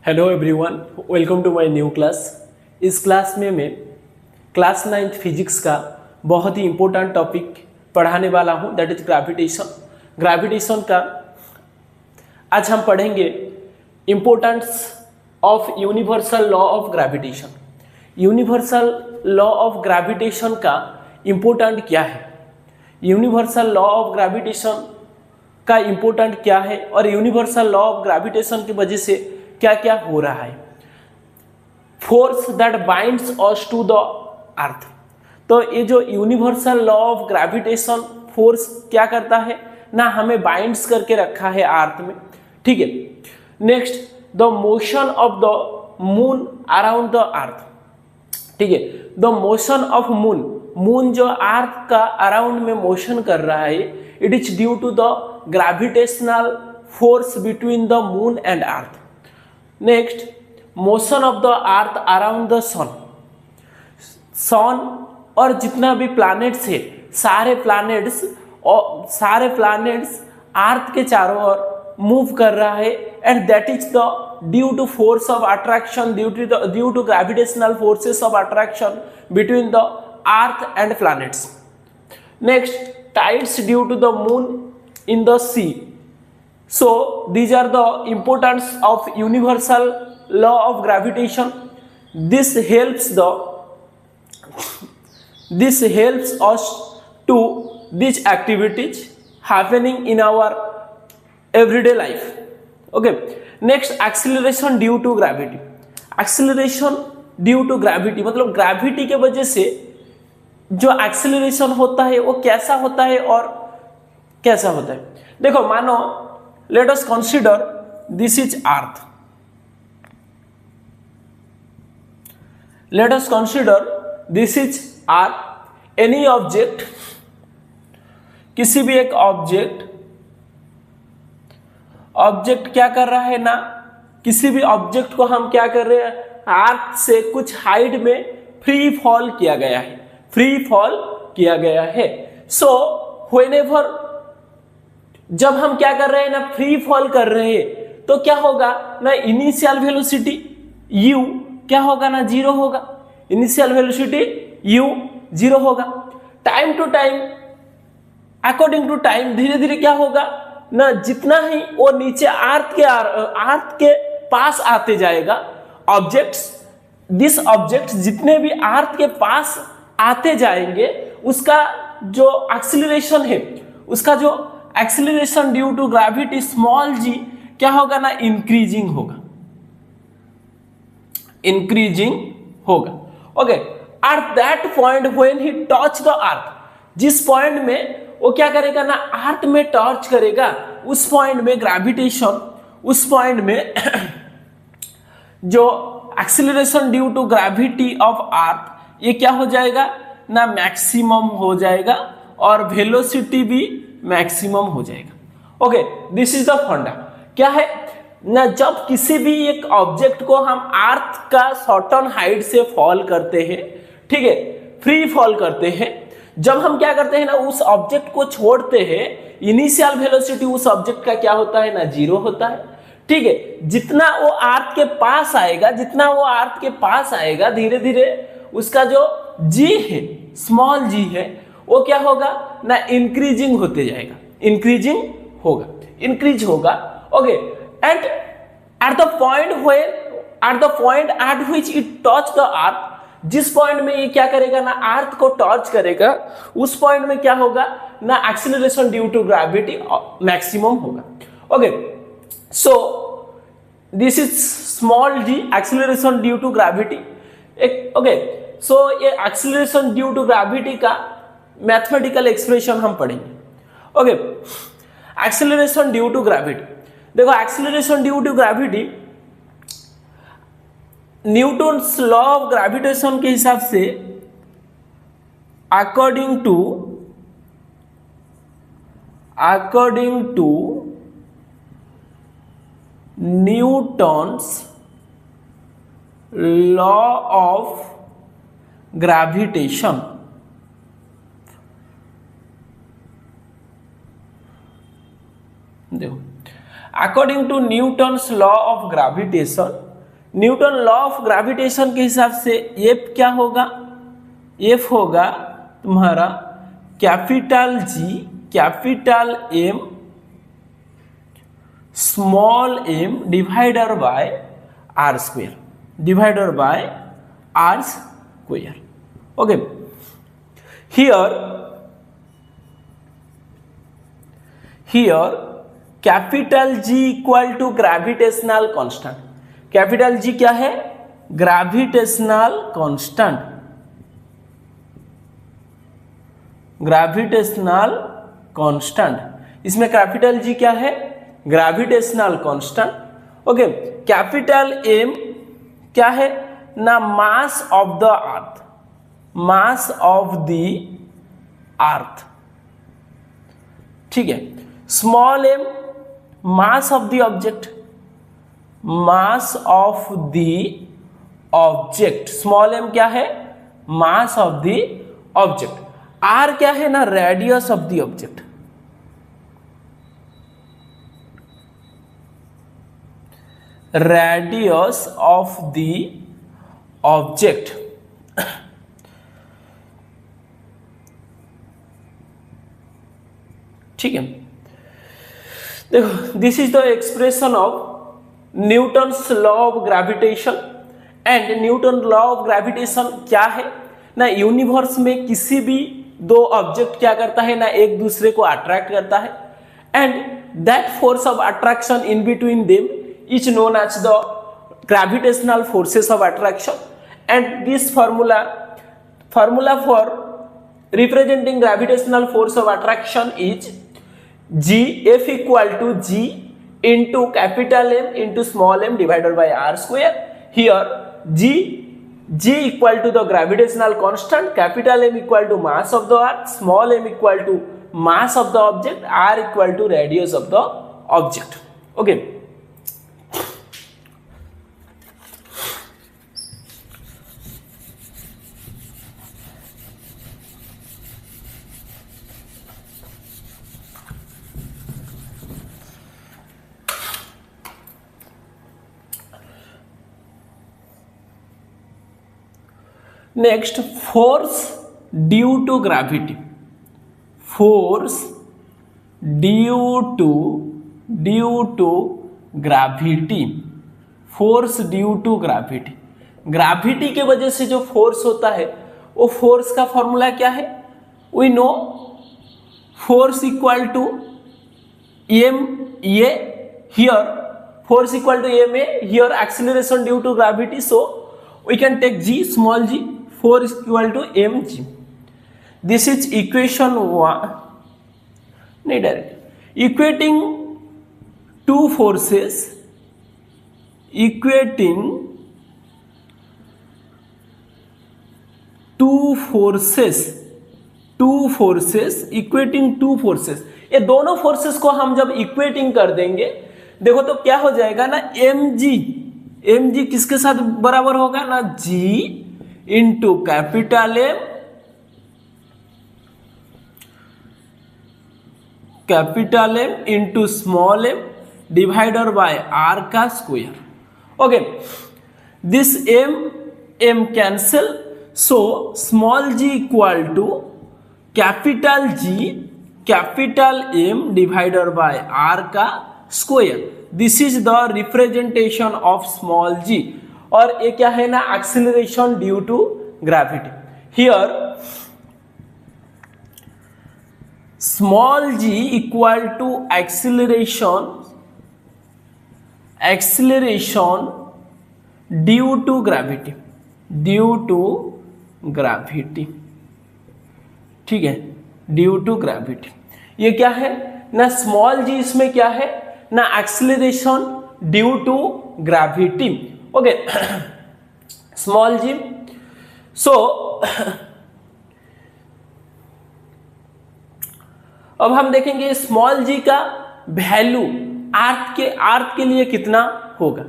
Hello everyone, welcome to my new class. इस class में मैं क्लास 9th फिजिक्स का बहुत ही इम्पोर्टेंट टॉपिक पढ़ाने वाला हूं, दैट इज ग्रेविटेशन। ग्रेविटेशन का आज हम पढ़ेंगे importance of universal law of gravitation. Universal law of gravitation का इम्पोर्टेंट क्या है, यूनिवर्सल लॉ ऑफ ग्रेविटेशन का इम्पोर्टेंट क्या है और यूनिवर्सल लॉ ऑफ ग्रेविटेशन की वजह से क्या क्या हो रहा है। Force that binds us to the earth. तो ये जो universal law of gravitation force क्या करता है ना, हमें बाइंड्स करके रखा है अर्थ में, ठीक है। Next, the motion of the moon around the earth, ठीक है। द मोशन ऑफ मून जो अर्थ का अराउंड में मोशन कर रहा है, it is due to the gravitational force between the moon and earth. Next, motion of the earth around the sun. Sun और जितना भी प्लैनेट्स है, सारे प्लैनेट्स अर्थ के चारों ओर मूव कर रहा है, and that is the due to force of attraction, due to gravitational forces of attraction between the earth and planets. Next, tides due to the moon in the sea. So these are the importance of universal law of gravitation. This helps us to these activities happening in our everyday life. Okay. Next, acceleration due to gravity. Acceleration due to gravity मतलब gravity के वजह से जो acceleration होता है वो कैसा होता है और कैसा होता है। देखो, मानो let us consider this is earth, let us consider this is earth. Any object, किसी भी एक ऑब्जेक्ट क्या कर रहा है ना, किसी भी ऑब्जेक्ट को हम क्या कर रहे हैं, अर्थ से कुछ हाइट में फ्री फॉल किया गया है। सो व्हेनेवर जब हम क्या कर रहे हैं ना, फ्री फॉल कर रहे हैं, तो क्या होगा ना, इनिशियल वेलोसिटी u क्या होगा ना, जीरो होगा। इनिशियल वेलोसिटी u जीरो होगा। Time to time, according to time, धीरे धीरे क्या होगा ना, जितना ही वो नीचे अर्थ के पास आते जाएगा ऑब्जेक्ट्स जितने भी अर्थ के पास आते जाएंगे, उसका जो एक्सीलरेशन है, उसका जो acceleration due to gravity small g क्या होगा ना, इंक्रीजिंग होगा। Okay, at that point when he touch the earth, जिस पॉइंट में वो क्या करेगा ना, अर्थ में टच करेगा, उस पॉइंट में ग्रेविटेशन, उस पॉइंट में जो acceleration due to gravity of earth ये क्या हो जाएगा ना, मैक्सिमम हो जाएगा, और वेलोसिटी भी मैक्सिमम हो जाएगा। ओके, दिस इज द फंडा। क्या है ना, जब किसी भी एक ऑब्जेक्ट को हम अर्थ का सर्टेन हाइट से फॉल करते हैं, ठीक है, फ्री फॉल करते हैं, जब हम क्या करते हैं ना, उस ऑब्जेक्ट को छोड़ते हैं, इनिशियल वेलोसिटी उस ऑब्जेक्ट का क्या होता है ना, जीरो होता है, ठीक है। जितना वो अर्थ के पास आएगा, धीरे धीरे उसका जो g है, स्मॉल g है, वो क्या होगा ना, इंक्रीजिंग होते जाएगा, इंक्रीज होगा। Okay, at the point at which it touch the earth, जिस पॉइंट में ये क्या करेगा ना, अर्थ को टच करेगा, उस पॉइंट में क्या होगा ना, acceleration due to gravity maximum होगा। Okay, so this is small g, acceleration due to gravity. Okay, so ये एक्सीलरेशन ड्यू टू ग्रेविटी का मैथमेटिकल एक्सप्रेशन हम पढ़ेंगे। Okay, acceleration due to gravity, देखो acceleration due to gravity Newton's law of gravitation के हिसाब से according to Newton's law of gravitation, देखो according to Newton's law of gravitation, Newton law of gravitation के हिसाब से एफ क्या होगा, एफ होगा तुम्हारा capital G capital M small m divider by R square, divider by R square. Okay, here capital G equal to gravitational constant. Capital G क्या है, gravitational constant, gravitational constant. इसमें कैपिटल G क्या है, gravitational constant. Okay, capital M क्या है ना, mass of the earth, mass of the earth. ठीक है. Small m mass of the object, mass of the object. Small m क्या है, मास ऑफ द ऑब्जेक्ट. r क्या है ना, radius of the object. Radius of the object. ठीक है. देखो, this is the expression of Newton's law of gravitation. And Newton law of gravitation क्या है ना, यूनिवर्स में किसी भी दो ऑब्जेक्ट क्या करता है ना, एक दूसरे को अट्रैक्ट करता है. And that force of attraction in between them is known as the gravitational forces of attraction. And this formula for representing gravitational force of attraction is G, F equal to G into capital M into small m divided by R square. Here G equal to the gravitational constant, capital M equal to mass of the earth, small m equal to mass of the object, R equal to radius of the object. Okay. Next, force due to gravity. Force due to gravity. Force due to gravity. Gravity के वजह से जो force होता है वो force का formula क्या है, we know force equal to m a. Here force equal to m a, here acceleration due to gravity, so we can take G, small g, force is equal to mg. This is equation 1. नहीं direct, equating two forces, equating two forces. ये दोनों forces को हम जब equating कर देंगे, देखो तो क्या हो जाएगा ना, mg किसके साथ बराबर होगा ना, G into capital M into small m divider by R का square. Okay, this m cancel, so small g equal to capital G capital M divider by R का square. This is the representation of small g. और ये क्या है ना, acceleration due to gravity. Here small g equal to acceleration due to gravity. ठीक है, due to gravity. ये क्या है ना, स्मॉल g इसमें क्या है ना, acceleration due to gravity. Okay, small g. सो अब हम देखेंगे स्मॉल g का वैल्यू अर्थ के लिए कितना होगा.